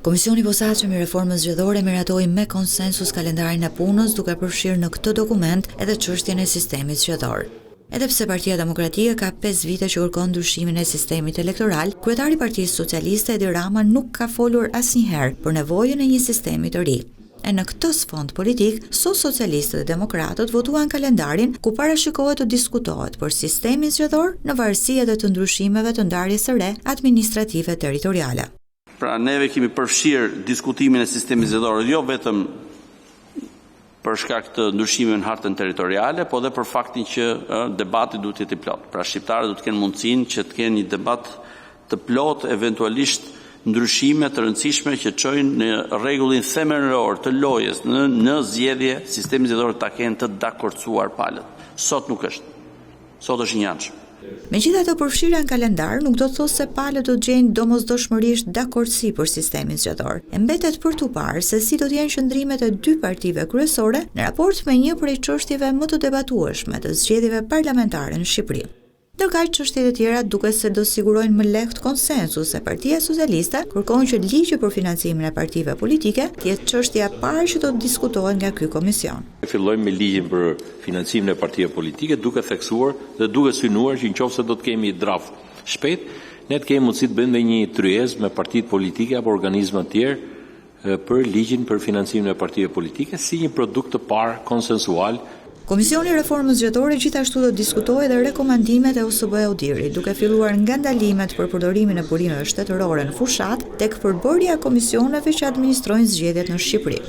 Komisioni i posaçëm i reformës zgjedhore miratoi me konsensus kalendarin e punës, duke përfshirë në këtë dokument edhe çështjen e sistemit zgjedhor. Edhe pse Partia Demokratike ka 5 vite që kërkon ndryshimin e sistemit elektoral, kryetari i Partisë Socialiste Edi Rama nuk ka folur asnjëherë për nevojën e një sistemi të ri. E në këtë sfond politik, sot socialistët dhe demokratët votuan kalendarin ku parashikohet të diskutohet për sistemin zgjedhor në varësi edhe të ndryshimeve të ndarjes së re administrative territoriale. Pra neve kemi përfshirë diskutimin e sistemit zgjedhor jo vetëm për shkak të ndryshimeve në hartën territoriale, po dhe për faktin që debati duhet të jetë i plot. Pra shqiptarët duhet të kenë mundësinë që të kenë një debat të plot, eventualisht ndryshime të rëndësishme që çojnë në rregullin themelor të lojës në zgjedhje, sistemi zgjedhor ta kenë të dakorcuar palët. Sot nuk është. Sot është i njanshëm. Megjithatë, përfshirja në kalendar nuk do të thosë se palët do të gjejnë domosdoshmërisht dakordsi për sistemin zgjedhor. E mbetet për tu parë se si do të jenë qëndrimet e dy partive kryesore në raport me një prej çështjeve më të debatueshme të zgjedhjeve parlamentare në Shqipëri. Ndërkaq çështjet e tjera duket se do sigurojnë më lehtë konsensus se Partia Socialiste kërkon që ligji për financimin e partive politike të jetë çështja e parë që do të diskutohet nga ky komision. Fillojmë me ligjin për financimin e partive politike, duke theksuar dhe duke synuar që nëse do të kemi draft shpejt, ne të kemi mundësi të bëjmë një tryezë me partitë politike apo organizma të tjerë për ligjin për financimin e partive politike si një produkt të parë konsensual. Komisioni i reformës zgjedhore gjithashtu do të diskutojë edhe rekomandimet e OSBE-Odiri, duke filluar nga ndalimet për përdorimin e burimeve shtetërore në fushat tek përbërja e komisioneve që administrojnë zgjedhjet në Shqipëri.